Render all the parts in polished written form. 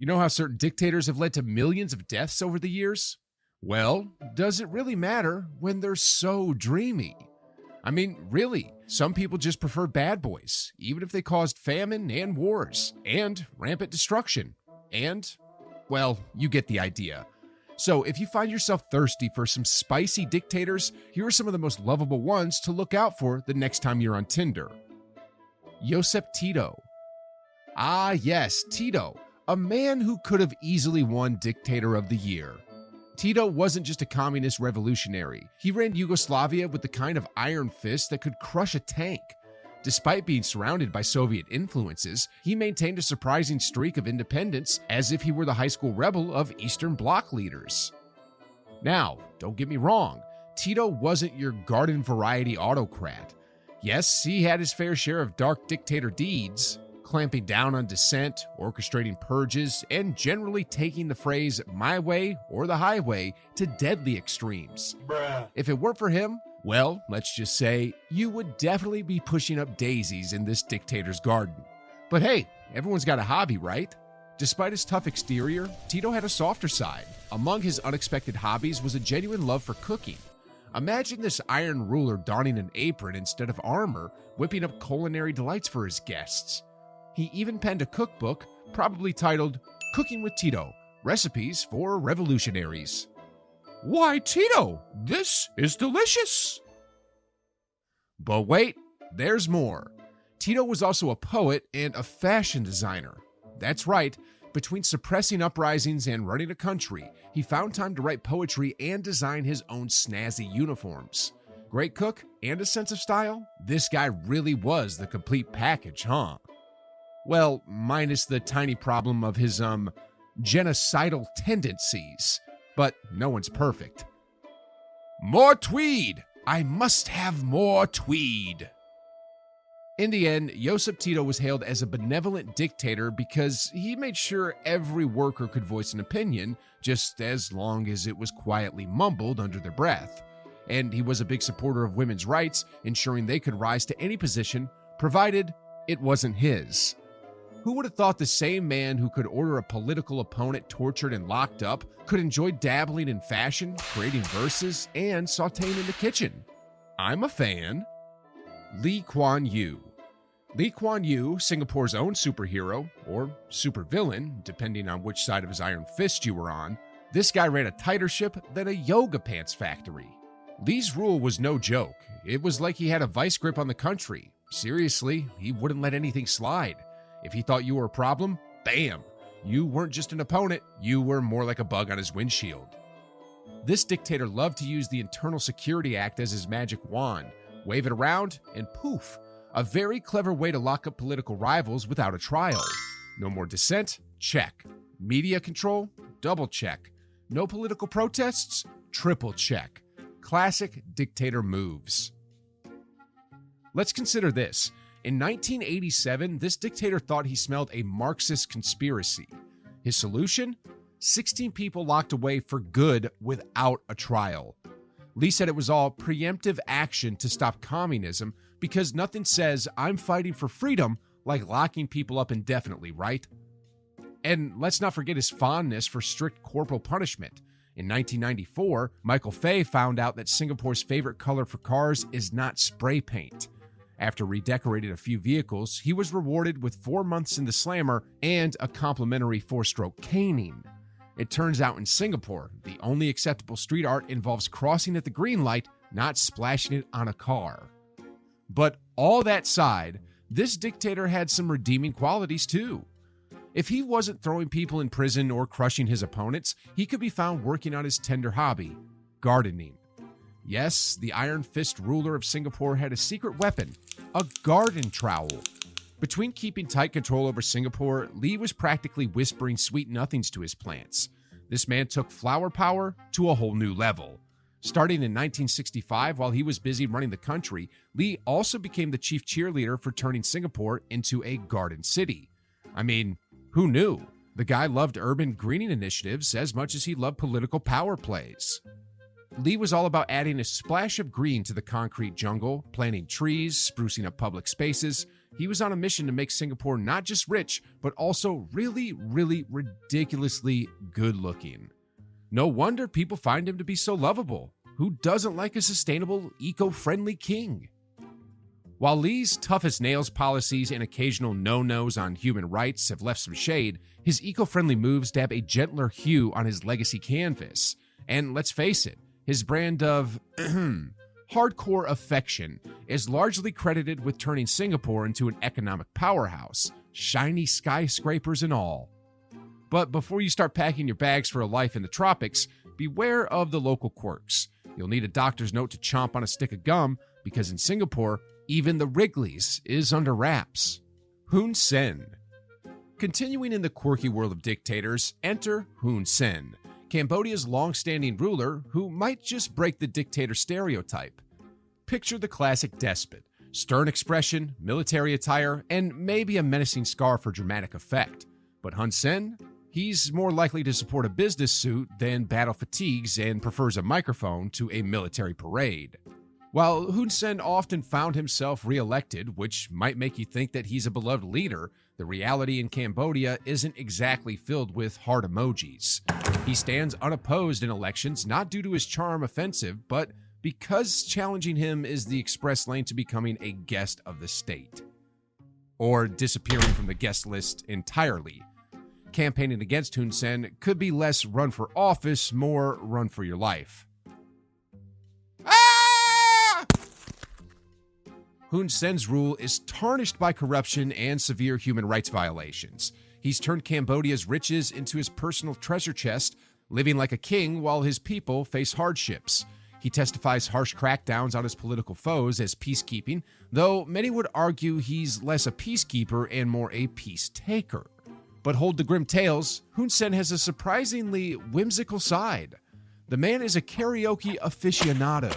You know how certain dictators have led to millions of deaths over the years? Well, does it really matter when they're so dreamy? I mean, really, some people just prefer bad boys, even if they caused famine and wars, and rampant destruction. And, well, you get the idea. So if you find yourself thirsty for some spicy dictators, here are some of the most lovable ones to look out for the next time you're on Tinder. Josep Tito. Ah yes, Tito, a man who could have easily won Dictator of the Year. Tito wasn't just a communist revolutionary. He ran Yugoslavia with the kind of iron fist that could crush a tank. Despite being surrounded by Soviet influences, he maintained a surprising streak of independence as if he were the high school rebel of Eastern Bloc leaders. Now, don't get me wrong, Tito wasn't your garden variety autocrat. Yes, he had his fair share of dark dictator deeds, clamping down on dissent, orchestrating purges, and generally taking the phrase my way or the highway to deadly extremes. If it weren't for him, well, let's just say you would definitely be pushing up daisies in this dictator's garden. But hey, everyone's got a hobby, right? Despite his tough exterior, Tito had a softer side. Among his unexpected hobbies was a genuine love for cooking. Imagine this iron ruler donning an apron instead of armor, whipping up culinary delights for his guests. He even penned a cookbook, probably titled Cooking with Tito, Recipes for Revolutionaries. Why, Tito, this is delicious! But wait, there's more. Tito was also a poet and a fashion designer. That's right, between suppressing uprisings and running a country, he found time to write poetry and design his own snazzy uniforms. Great cook and a sense of style? This guy really was the complete package, huh? Well, minus the tiny problem of his, genocidal tendencies. But no one's perfect. More tweed! I must have more tweed! In the end, Josep Tito was hailed as a benevolent dictator because he made sure every worker could voice an opinion, just as long as it was quietly mumbled under their breath. And he was a big supporter of women's rights, ensuring they could rise to any position, provided it wasn't his. Who would have thought the same man who could order a political opponent tortured and locked up could enjoy dabbling in fashion, creating verses, and sautéing in the kitchen? I'm a fan. Lee Kuan Yew. Lee Kuan Yew, Singapore's own superhero, or supervillain, depending on which side of his iron fist you were on, this guy ran a tighter ship than a yoga pants factory. Lee's rule was no joke. It was like he had a vice grip on the country. Seriously, he wouldn't let anything slide. If he thought you were a problem, bam! You weren't just an opponent, you were more like a bug on his windshield. This dictator loved to use the Internal Security Act as his magic wand, wave it around, and poof! A very clever way to lock up political rivals without a trial. No more dissent? Check. Media control? Double check. No political protests? Triple check. Classic dictator moves. Let's consider this. In 1987, this dictator thought he smelled a Marxist conspiracy. His solution? 16 people locked away for good without a trial. Lee said it was all preemptive action to stop communism because nothing says I'm fighting for freedom like locking people up indefinitely, right? And let's not forget his fondness for strict corporal punishment. In 1994, Michael Fay found out that Singapore's favorite color for cars is not spray paint. After redecorating a few vehicles, he was rewarded with 4 months in the slammer and a complimentary 4-stroke caning. It turns out in Singapore, the only acceptable street art involves crossing at the green light, not splashing it on a car. But all that side, this dictator had some redeeming qualities too. If he wasn't throwing people in prison or crushing his opponents, he could be found working on his tender hobby, gardening. Yes, the Iron Fist ruler of Singapore had a secret weapon, a garden trowel. Between keeping tight control over Singapore, Lee was practically whispering sweet nothings to his plants. This man took flower power to a whole new level. Starting in 1965, while he was busy running the country, Lee also became the chief cheerleader for turning Singapore into a garden city. I mean, who knew? The guy loved urban greening initiatives as much as he loved political power plays. Lee was all about adding a splash of green to the concrete jungle, planting trees, sprucing up public spaces, he was on a mission to make Singapore not just rich, but also really, really ridiculously good looking. No wonder people find him to be so lovable. Who doesn't like a sustainable, eco-friendly king? While Lee's tough-as-nails policies and occasional no-nos on human rights have left some shade, his eco-friendly moves dab a gentler hue on his legacy canvas. And let's face it, his brand of hardcore affection is largely credited with turning Singapore into an economic powerhouse, shiny skyscrapers and all. But before you start packing your bags for a life in the tropics, beware of the local quirks. You'll need a doctor's note to chomp on a stick of gum, because in Singapore, even the Wrigley's is under wraps. Hun Sen. Continuing in the quirky world of dictators, enter Hun Sen, Cambodia's long-standing ruler who might just break the dictator stereotype. Picture the classic despot: stern expression, military attire, and maybe a menacing scar for dramatic effect. But Hun Sen? He's more likely to support a business suit than battle fatigues and prefers a microphone to a military parade. While Hun Sen often found himself re-elected, which might make you think that he's a beloved leader, the reality in Cambodia isn't exactly filled with heart emojis. He stands unopposed in elections not due to his charm offensive, but because challenging him is the express lane to becoming a guest of the state. Or disappearing from the guest list entirely. Campaigning against Hun Sen could be less run for office, more run for your life. Hun Sen's rule is tarnished by corruption and severe human rights violations. He's turned Cambodia's riches into his personal treasure chest, living like a king while his people face hardships. He testifies harsh crackdowns on his political foes as peacekeeping, though many would argue he's less a peacekeeper and more a peacetaker. But hold the grim tales, Hun Sen has a surprisingly whimsical side. The man is a karaoke aficionado.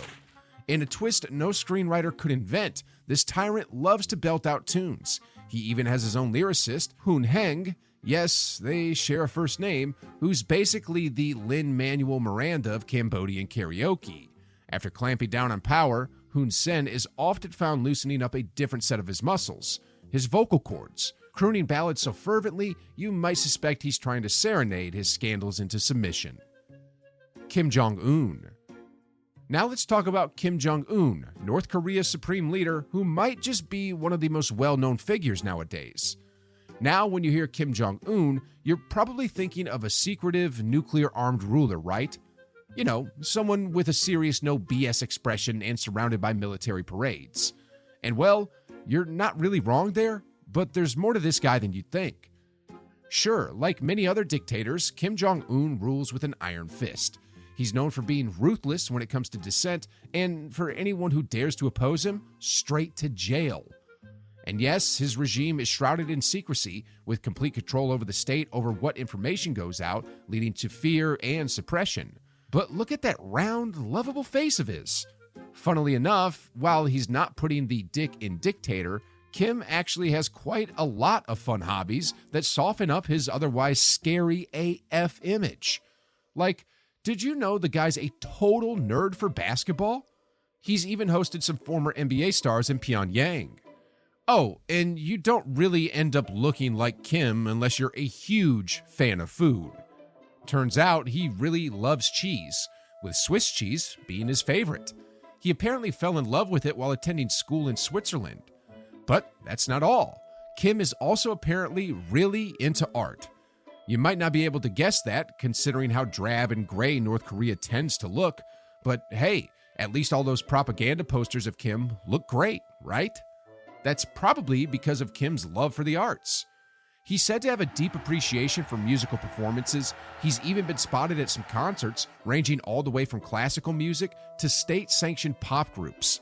In a twist no screenwriter could invent, this tyrant loves to belt out tunes. He even has his own lyricist, Hun Heng, yes, they share a first name, who's basically the Lin-Manuel Miranda of Cambodian karaoke. After clamping down on power, Hun Sen is often found loosening up a different set of his muscles, his vocal cords, crooning ballads so fervently you might suspect he's trying to serenade his scandals into submission. Kim Jong-un. Now let's talk about Kim Jong-un, North Korea's supreme leader, who might just be one of the most well-known figures nowadays. Now, when you hear Kim Jong-un, you're probably thinking of a secretive, nuclear-armed ruler, right? You know, someone with a serious no BS expression and surrounded by military parades. And well, you're not really wrong there, but there's more to this guy than you'd think. Sure, like many other dictators, Kim Jong-un rules with an iron fist. He's known for being ruthless when it comes to dissent, and for anyone who dares to oppose him, straight to jail. And yes, his regime is shrouded in secrecy, with complete control over the state over what information goes out, leading to fear and suppression. But look at that round, lovable face of his. Funnily enough, while he's not putting the dick in dictator, Kim actually has quite a lot of fun hobbies that soften up his otherwise scary AF image. Like, did you know the guy's a total nerd for basketball? He's even hosted some former NBA stars in Pyongyang. Oh, and you don't really end up looking like Kim unless you're a huge fan of food. Turns out he really loves cheese, with Swiss cheese being his favorite. He apparently fell in love with it while attending school in Switzerland. But that's not all. Kim is also apparently really into art. You might not be able to guess that, considering how drab and gray North Korea tends to look, but hey, at least all those propaganda posters of Kim look great, right? That's probably because of Kim's love for the arts. He's said to have a deep appreciation for musical performances. He's even been spotted at some concerts, ranging all the way from classical music to state-sanctioned pop groups.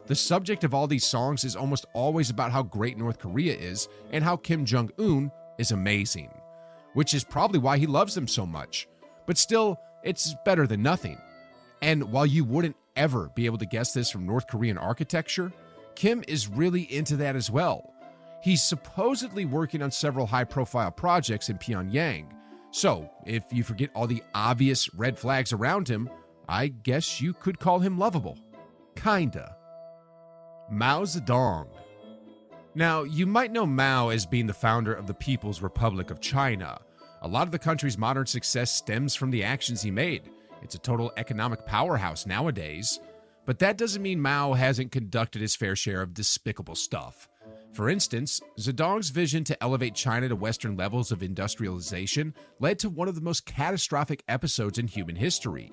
The subject of all these songs is almost always about how great North Korea is and how Kim Jong-un is amazing, which is probably why he loves them so much. But still, it's better than nothing. And while you wouldn't ever be able to guess this from North Korean architecture, Kim is really into that as well. He's supposedly working on several high-profile projects in Pyongyang. So, if you forget all the obvious red flags around him, I guess you could call him lovable. Kinda. Mao Zedong. Now, you might know Mao as being the founder of the People's Republic of China. A lot of the country's modern success stems from the actions he made. It's a total economic powerhouse nowadays. But that doesn't mean Mao hasn't conducted his fair share of despicable stuff. For instance, Zedong's vision to elevate China to Western levels of industrialization led to one of the most catastrophic episodes in human history.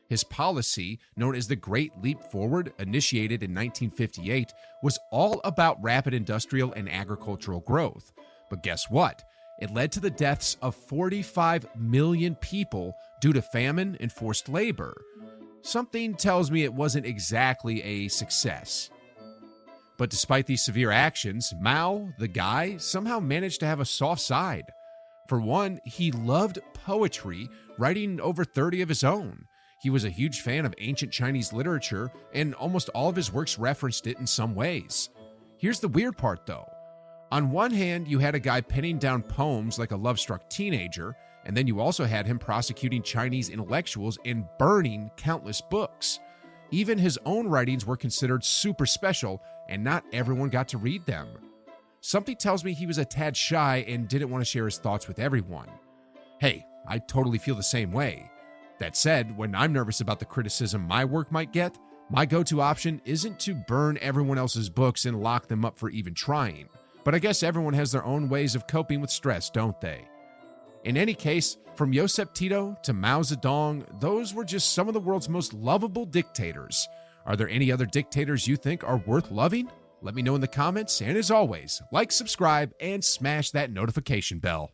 His policy, known as the Great Leap Forward, initiated in 1958, was all about rapid industrial and agricultural growth. But guess what? It led to the deaths of 45 million people due to famine and forced labor. Something tells me it wasn't exactly a success. But despite these severe actions, Mao, the guy, somehow managed to have a soft side. For one, he loved poetry, writing over 30 of his own. He was a huge fan of ancient Chinese literature, and almost all of his works referenced it in some ways. Here's the weird part, though. On one hand, you had a guy penning down poems like a love-struck teenager, and then you also had him prosecuting Chinese intellectuals and burning countless books. Even his own writings were considered super special, and not everyone got to read them. Something tells me he was a tad shy and didn't want to share his thoughts with everyone. Hey, I totally feel the same way. That said, when I'm nervous about the criticism my work might get, my go-to option isn't to burn everyone else's books and lock them up for even trying. But I guess everyone has their own ways of coping with stress, don't they? In any case, from Josep Tito to Mao Zedong, those were just some of the world's most lovable dictators. Are there any other dictators you think are worth loving? Let me know in the comments, and as always, like, subscribe, and smash that notification bell.